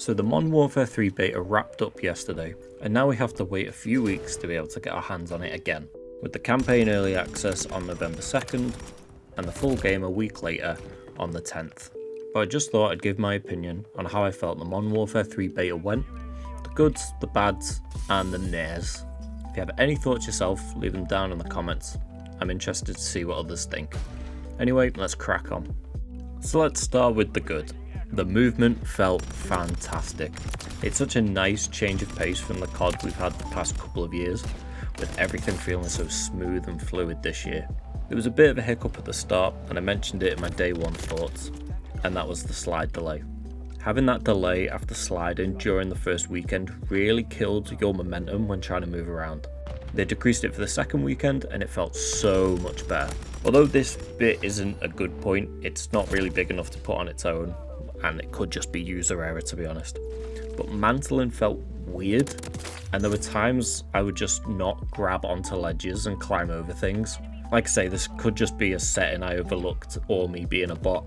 So the Modern Warfare 3 beta wrapped up yesterday, and now we have to wait a few weeks to be able to get our hands on it again, with the campaign early access on November 2nd, and the full game a week later on the 10th. But I just thought I'd give my opinion on how I felt the Modern Warfare 3 beta went, the goods, the bads, and the nares. If you have any thoughts yourself, leave them down in the comments. I'm interested to see what others think. Anyway, let's crack on. So let's start with the good. The movement felt fantastic. It's such a nice change of pace from the COD we've had the past couple of years, with everything feeling so smooth and fluid this year. There was a bit of a hiccup at the start, and I mentioned it in my day one thoughts, and that was the slide delay. Having that delay after sliding during the first weekend really killed your momentum when trying to move around. They decreased it for the second weekend and it felt so much better. Although this bit isn't a good point, it's not really big enough to put on its own, and it could just be user error to be honest. But mantling felt weird, and there were times I would just not grab onto ledges and climb over things. Like I say, this could just be a setting I overlooked or me being a bot,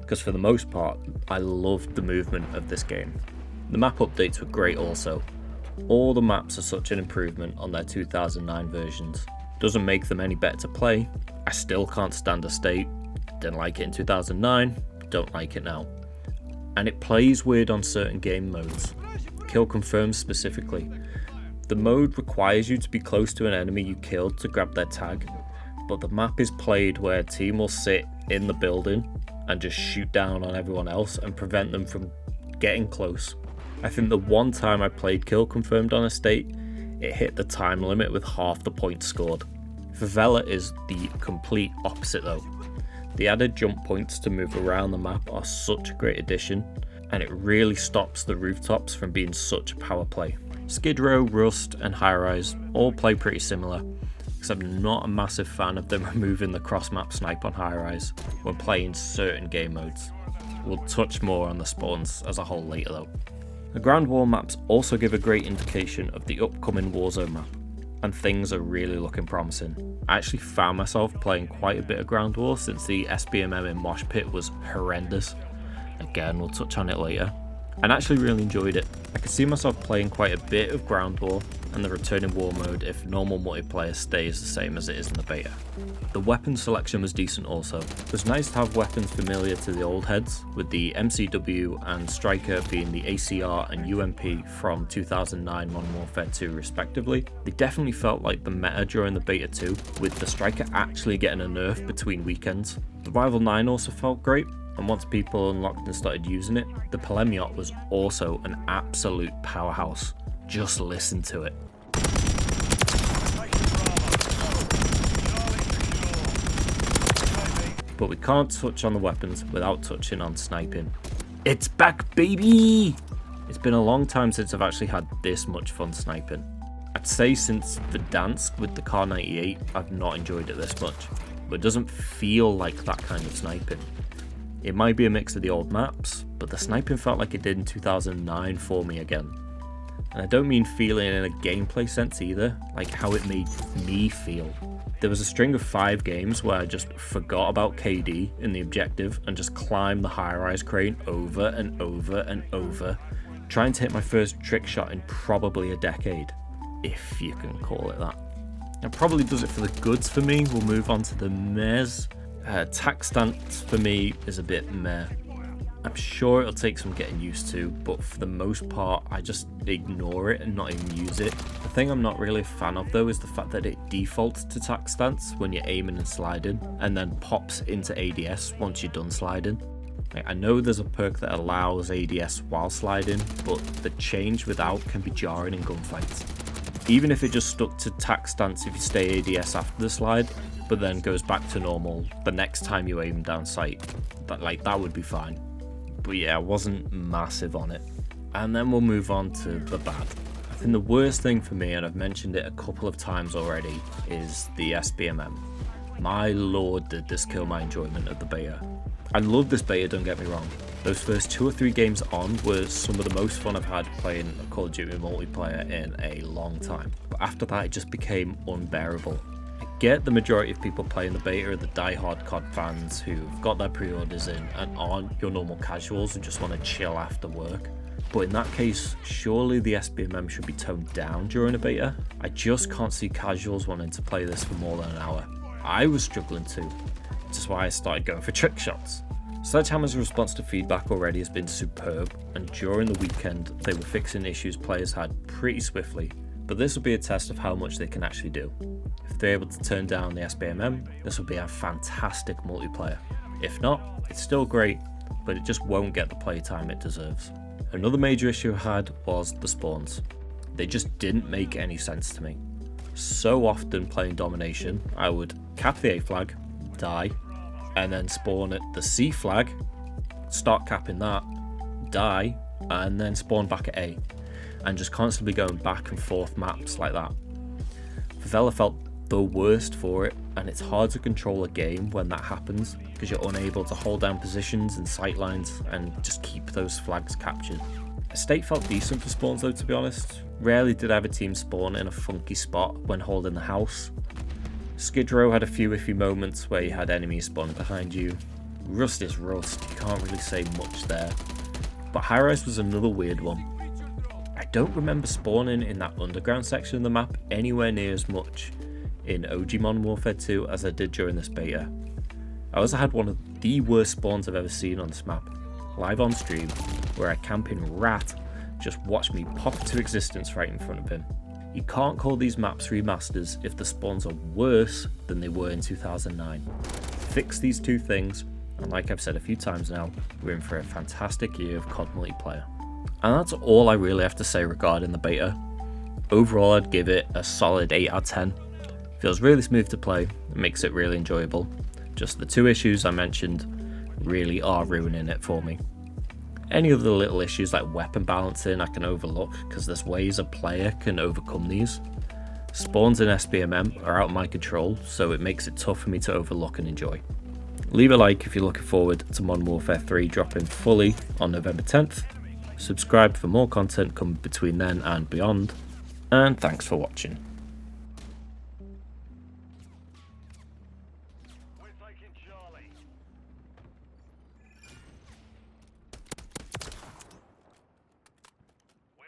because for the most part, I loved the movement of this game. The map updates were great also. All the maps are such an improvement on their 2009 versions. Doesn't make them any better to play. I still can't stand a state. Didn't like it in 2009, don't like it now. And it plays weird on certain game modes. Kill confirmed specifically. The mode requires you to be close to an enemy you killed to grab their tag, but the map is played where a team will sit in the building and just shoot down on everyone else and prevent them from getting close. I think the one time I played kill confirmed on a state, it hit the time limit with half the points scored. Favela is the complete opposite though. The added jump points to move around the map are such a great addition, and it really stops the rooftops from being such a power play. Skid Row, Rust and High Rise all play pretty similar, except I'm not a massive fan of them removing the cross-map snipe on High Rise when playing certain game modes. We'll touch more on the spawns as a whole later though. The ground war maps also give a great indication of the upcoming Warzone map, and things are really looking promising. I actually found myself playing quite a bit of ground war since the SBMM in Mosh Pit was horrendous. Again, we'll touch on it later. And actually really enjoyed it. I could see myself playing quite a bit of ground war and the returning war mode if normal multiplayer stays the same as it is in the beta. The weapon selection was decent also. It was nice to have weapons familiar to the old heads, with the MCW and Striker being the ACR and UMP from 2009 Modern Warfare 2 respectively. They definitely felt like the meta during the beta 2, with the Striker actually getting a nerf between weekends. The Rival 9 also felt great, and once people unlocked and started using it, the Polemiot was also an absolute powerhouse. Just listen to it. But we can't touch on the weapons without touching on sniping. It's back, baby! It's been a long time since I've actually had this much fun sniping. I'd say since Verdansk with the Kar 98, I've not enjoyed it this much, but it doesn't feel like that kind of sniping. It might be a mix of the old maps, but the sniping felt like it did in 2009 for me again. And I don't mean feeling in a gameplay sense either, like how it made me feel. There was a string of 5 games where I just forgot about KD in the objective and just climbed the high-rise crane over and over and over, trying to hit my first trick shot in probably a decade, if you can call it that. It probably does it for the goods for me. We'll move on to the mehs. Tac stance for me is a bit meh. I'm sure it'll take some getting used to, but for the most part I just ignore it and not even use it. The thing I'm not really a fan of though is the fact that it defaults to tac stance when you're aiming and sliding, and then pops into ADS once you're done sliding. I know there's a perk that allows ADS while sliding, but the change without can be jarring in gunfights. Even if it just stuck to tac stance if you stay ADS after the slide, but then goes back to normal the next time you aim down sight, that would be fine. But yeah, I wasn't massive on it. And then we'll move on to the bad. I think the worst thing for me, and I've mentioned it a couple of times already, is the SBMM. My lord, did this kill my enjoyment of the beta. I love this beta, don't get me wrong. Those first 2 or 3 games on were some of the most fun I've had playing Call of Duty multiplayer in a long time. But after that, it just became unbearable. I get the majority of people playing the beta are the die-hard COD fans who've got their pre-orders in and aren't your normal casuals who just want to chill after work. but in that case, surely the SBMM should be toned down during a beta. I just can't see casuals wanting to play this for more than an hour. I was struggling too, which is why I started going for trick shots. Sledgehammer's response to feedback already has been superb, and during the weekend they were fixing issues players had pretty swiftly, but this will be a test of how much they can actually do. If they're able to turn down the SBMM, this will be a fantastic multiplayer. If not, it's still great, but it just won't get the playtime it deserves. Another major issue I had was the spawns. They just didn't make any sense to me. So often playing domination, I would cap the A flag, die, and then spawn at the C flag, start capping that, die, and then spawn back at A, and just constantly going back and forth maps like that. Favela felt the worst for it, and it's hard to control a game when that happens because you're unable to hold down positions and sightlines and just keep those flags captured. Estate felt decent for spawns though, to be honest. Rarely did I have a team spawn in a funky spot when holding the house. Skid Row had a few iffy moments where you had enemies spawning behind you. Rust is Rust, you can't really say much there. But High Rise was another weird one. I don't remember spawning in that underground section of the map anywhere near as much in OG Modern Warfare 2 as I did during this beta. I also had one of the worst spawns I've ever seen on this map, live on stream, where a camping rat just watched me pop into existence right in front of him. You can't call these maps remasters if the spawns are worse than they were in 2009. Fix these two things, and like I've said a few times now, we're in for a fantastic year of COD multiplayer. And that's all I really have to say regarding the beta. Overall, I'd give it a solid 8 out of 10. Feels really smooth to play, it makes it really enjoyable. Just the two issues I mentioned really are ruining it for me. Any of the little issues like weapon balancing I can overlook because there's ways a player can overcome these. Spawns in SBMM are out of my control, so it makes it tough for me to overlook and enjoy. Leave a like if you're looking forward to Modern Warfare 3 dropping fully on November 10th. Subscribe for more content coming between then and beyond. And thanks for watching. We're taking Charlie.